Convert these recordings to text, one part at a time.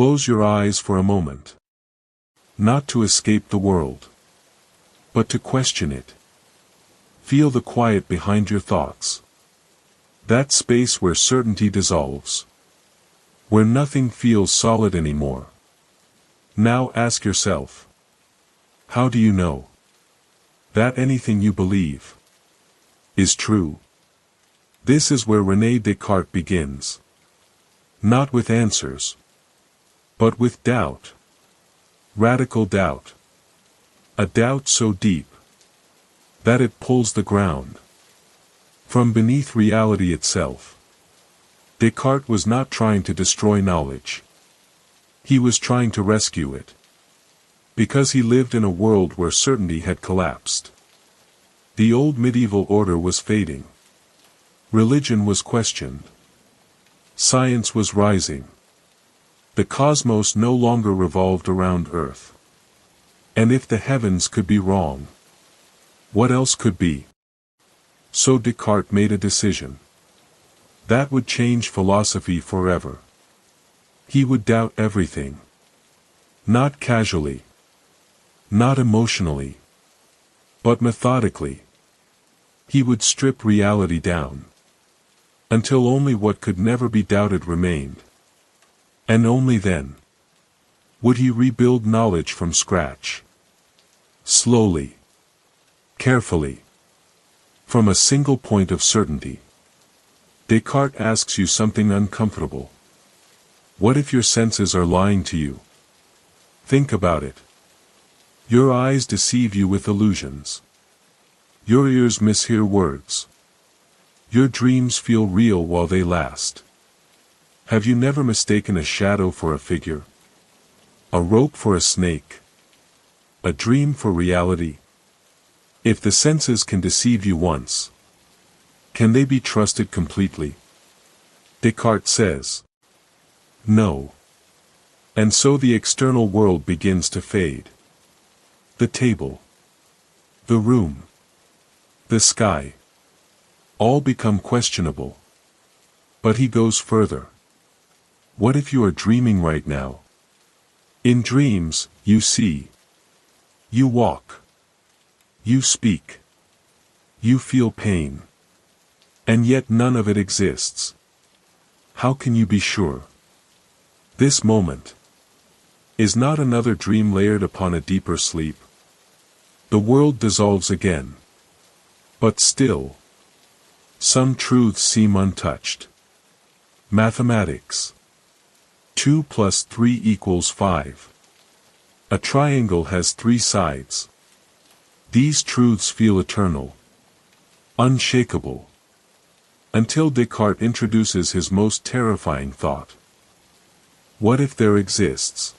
Close your eyes for a moment. Not to escape the world, but to question it. Feel the quiet behind your thoughts. That space where certainty dissolves. Where nothing feels solid anymore. Now ask yourself, how do you know that anything you believe is true? This is where René Descartes begins. Not with answers, but with doubt. Radical doubt. A doubt so deep that it pulls the ground from beneath reality itself. Descartes was not trying to destroy knowledge. He was trying to rescue it. Because he lived in a world where certainty had collapsed. The old medieval order was fading. Religion was questioned. Science was rising. The cosmos no longer revolved around Earth. And if the heavens could be wrong, what else could be? So Descartes made a decision. That would change philosophy forever. He would doubt everything. Not casually. Not emotionally. But methodically. He would strip reality down. Until only what could never be doubted remained. And only then would he rebuild knowledge from scratch. Slowly. Carefully. From a single point of certainty. Descartes asks you something uncomfortable. What if your senses are lying to you? Think about it. Your eyes deceive you with illusions. Your ears mishear words. Your dreams feel real while they last. Have you never mistaken a shadow for a figure? A rope for a snake? A dream for reality? If the senses can deceive you once, can they be trusted completely? Descartes says, no. And so the external world begins to fade. The table, the room, the sky, all become questionable. But he goes further. What if you are dreaming right now? In dreams, you see. You walk. You speak. You feel pain. And yet none of it exists. How can you be sure? This moment is not another dream layered upon a deeper sleep. The world dissolves again. But still, some truths seem untouched. Mathematics. 2 + 3 = 5. A triangle has 3 sides. These truths feel eternal. Unshakable. Until Descartes introduces his most terrifying thought. What if there exists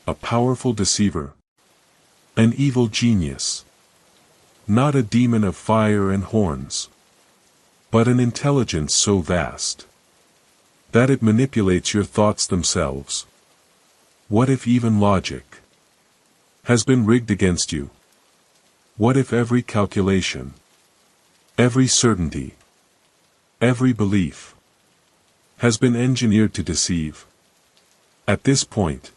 a powerful deceiver? An evil genius. Not a demon of fire and horns. But an intelligence so vast that it manipulates your thoughts themselves. What if even logic has been rigged against you? What if every calculation, every certainty, every belief has been engineered to deceive? At this point,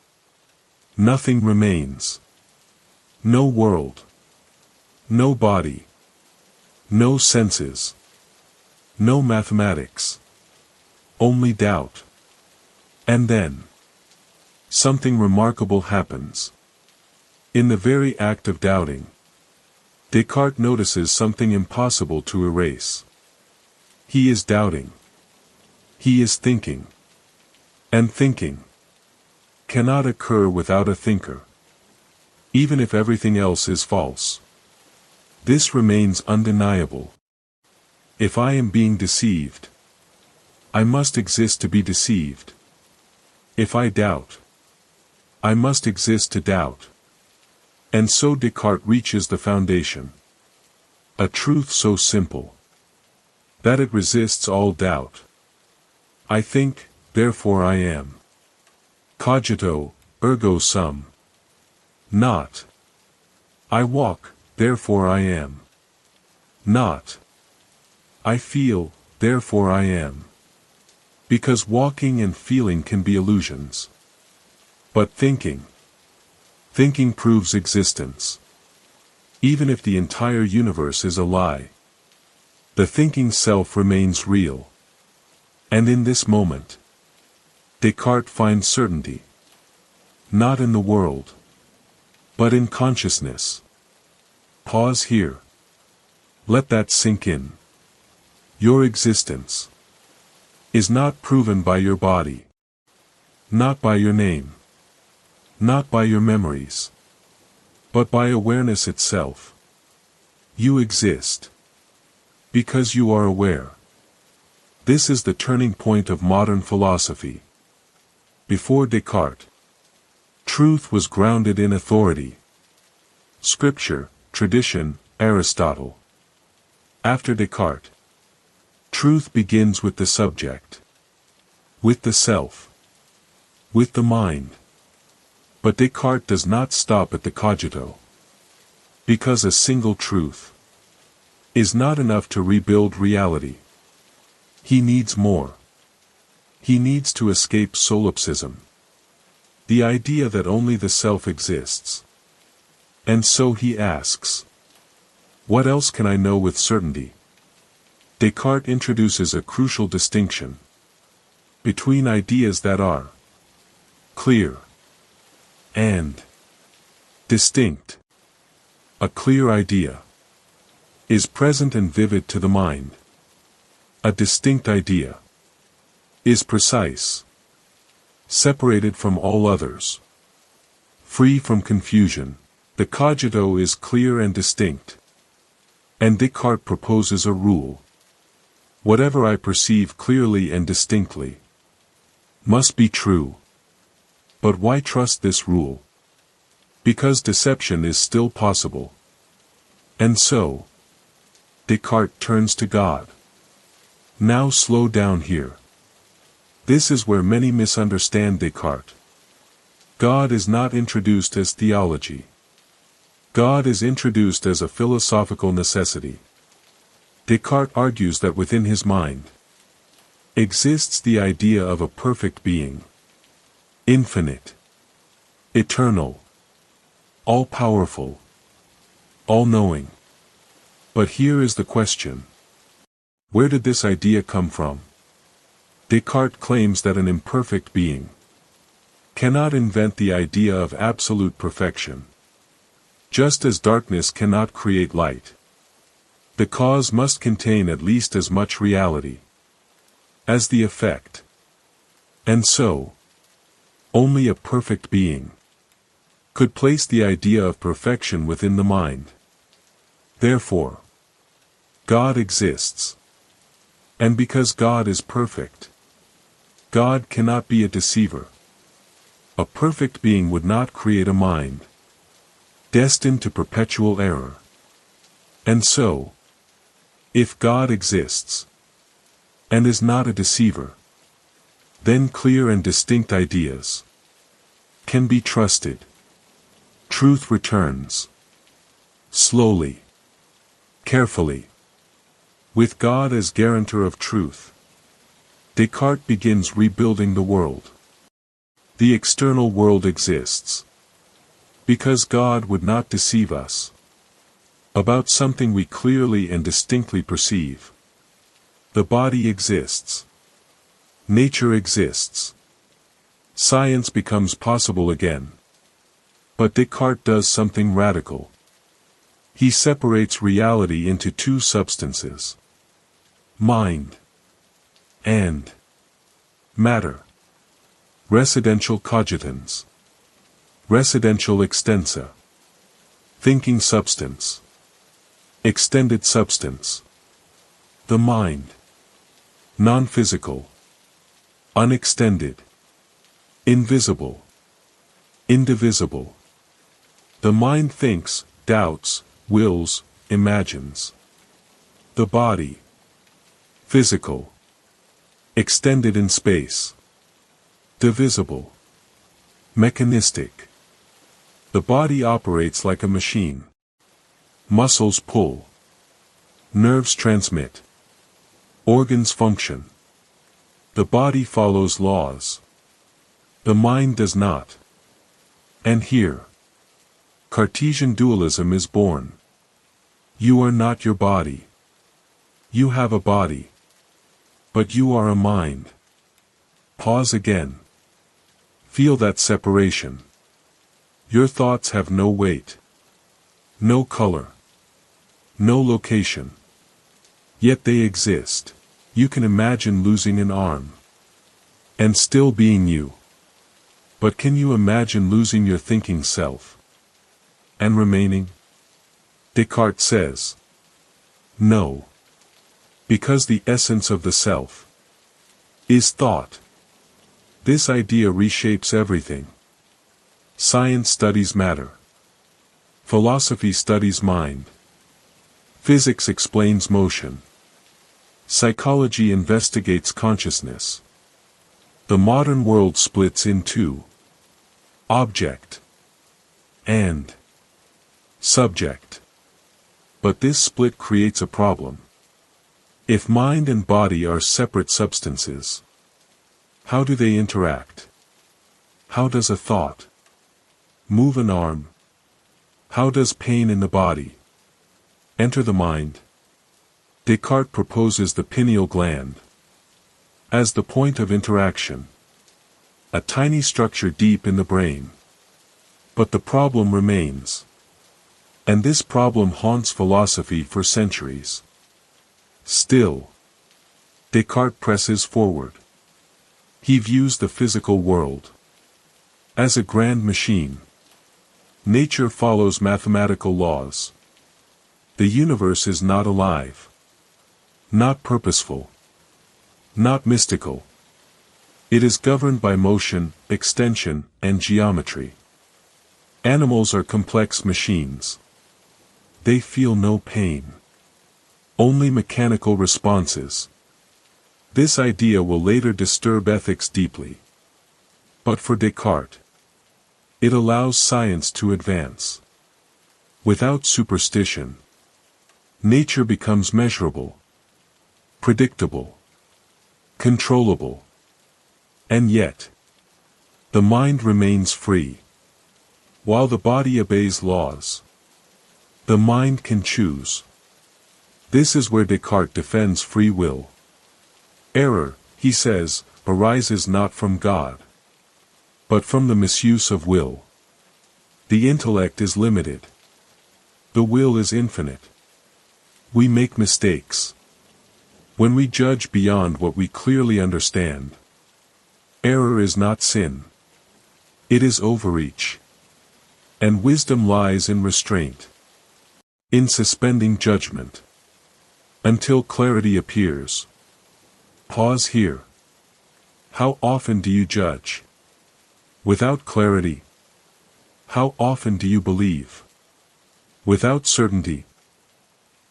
nothing remains. No world. No body. No senses. No mathematics. Only doubt. And then, something remarkable happens. In the very act of doubting, Descartes notices something impossible to erase. He is doubting. He is thinking. And thinking cannot occur without a thinker. Even if everything else is false. This remains undeniable. If I am being deceived, I must exist to be deceived. If I doubt, I must exist to doubt. And so Descartes reaches the foundation. A truth so simple that it resists all doubt. I think, therefore I am. Cogito, ergo sum. Not. I walk, therefore I am. Not. I feel, therefore I am. Because walking and feeling can be illusions. But thinking proves existence. Even if the entire universe is a lie, the thinking self remains real. And in this moment, Descartes finds certainty. Not in the world, but in consciousness. Pause here. Let that sink in. Your existence is not proven by your body, not by your name, not by your memories, but by awareness itself. You exist because you are aware. This is the turning point of modern philosophy. Before Descartes, truth was grounded in authority. Scripture, tradition, Aristotle. After Descartes, truth begins with the subject, with the self, with the mind. But Descartes does not stop at the cogito. Because a single truth is not enough to rebuild reality. He needs more. He needs to escape solipsism, the idea that only the self exists. And so he asks, what else can I know with certainty? Descartes introduces a crucial distinction between ideas that are clear and distinct. A clear idea is present and vivid to the mind. A distinct idea is precise, separated from all others, free from confusion. The cogito is clear and distinct. And Descartes proposes a rule. Whatever I perceive clearly and distinctly must be true. But why trust this rule? Because deception is still possible. And so, Descartes turns to God. Now slow down here. This is where many misunderstand Descartes. God is not introduced as theology. God is introduced as a philosophical necessity. Descartes argues that within his mind exists the idea of a perfect being, infinite, eternal, all-powerful, all-knowing. But here is the question. Where did this idea come from? Descartes claims that an imperfect being cannot invent the idea of absolute perfection. Just as darkness cannot create light, the cause must contain at least as much reality as the effect. And so, only a perfect being could place the idea of perfection within the mind. Therefore, God exists. And because God is perfect, God cannot be a deceiver. A perfect being would not create a mind destined to perpetual error. And so, if God exists and is not a deceiver, then clear and distinct ideas can be trusted. Truth returns. Slowly, carefully, with God as guarantor of truth. Descartes begins rebuilding the world. The external world exists because God would not deceive us about something we clearly and distinctly perceive. The body exists. Nature exists. Science becomes possible again. But Descartes does something radical. He separates reality into two substances: mind and matter. Residential cogitans. Residential extensa. Thinking substance. Extended substance. The mind. Non-physical. Unextended. Invisible. Indivisible. The mind thinks, doubts, wills, imagines. The body. Physical. Extended in space. Divisible. Mechanistic. The body operates like a machine. Muscles pull. Nerves transmit. Organs function. The body follows laws. The mind does not. And here, Cartesian dualism is born. You are not your body. You have a body. But you are a mind. Pause again. Feel that separation. Your thoughts have no weight, no color, no location. Yet they exist. You can imagine losing an arm and still being you. But can you imagine losing your thinking self and remaining? Descartes says, no. Because the essence of the self is thought. This idea reshapes everything. Science studies matter. Philosophy studies mind. Physics explains motion. Psychology investigates consciousness. The modern world splits in two: object and subject. But this split creates a problem. If mind and body are separate substances, how do they interact? How does a thought move an arm? How does pain in the body enter the mind? Descartes proposes the pineal gland as the point of interaction, a tiny structure deep in the brain. But the problem remains. And this problem haunts philosophy for centuries. Still, Descartes presses forward. He views the physical world as a grand machine. Nature follows mathematical laws. The universe is not alive, not purposeful, not mystical. It is governed by motion, extension, and geometry. Animals are complex machines. They feel no pain, only mechanical responses. This idea will later disturb ethics deeply. But for Descartes, it allows science to advance. Without superstition, nature becomes measurable, predictable, controllable. And yet, the mind remains free. While the body obeys laws, the mind can choose. This is where Descartes defends free will. Error, he says, arises not from God, but from the misuse of will. The intellect is limited. The will is infinite. We make mistakes when we judge beyond what we clearly understand. Error is not sin. It is overreach. And wisdom lies in restraint, in suspending judgment, until clarity appears. Pause here. How often do you judge without clarity? How often do you believe without certainty?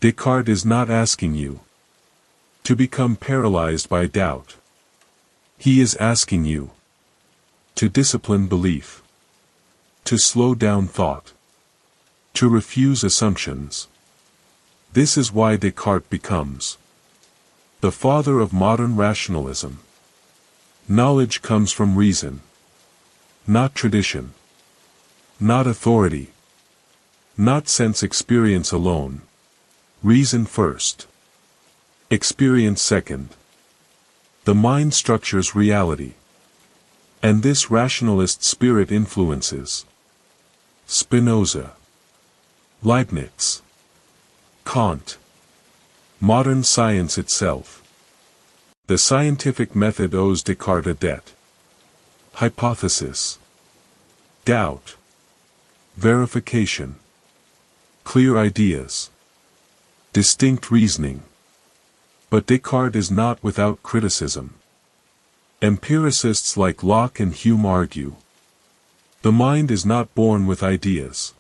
Descartes is not asking you to become paralyzed by doubt. He is asking you to discipline belief, to slow down thought, to refuse assumptions. This is why Descartes becomes the father of modern rationalism. Knowledge comes from reason, not tradition, not authority, not sense experience alone. Reason first, experience second. The mind structures reality. And this rationalist spirit influences Spinoza, Leibniz, Kant, modern science itself. The scientific method owes Descartes a debt. Hypothesis, doubt, verification, clear ideas, distinct reasoning. But Descartes is not without criticism. Empiricists like Locke and Hume argue the mind is not born with ideas.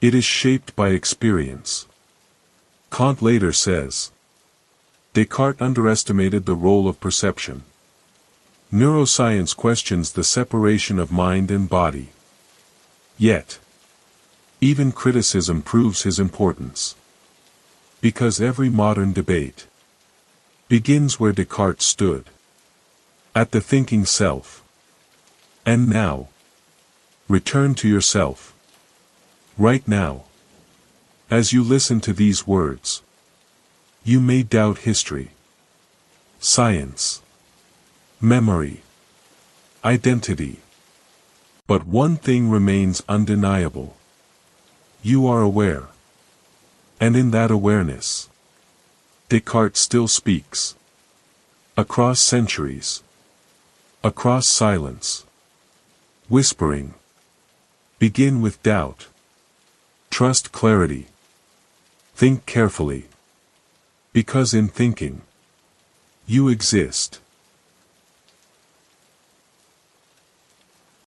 It is shaped by experience. Kant later says, Descartes underestimated the role of perception. Neuroscience questions the separation of mind and body. Yet, even criticism proves his importance. Because every modern debate begins where Descartes stood, at the thinking self. And now, Return to yourself. Right now. As you listen to these words, you may doubt history, science, memory, identity. But one thing remains undeniable. You are aware. And in that awareness, Descartes still speaks. Across centuries. Across silence. Whispering. Begin with doubt. Trust clarity. Think carefully. Because in thinking, you exist.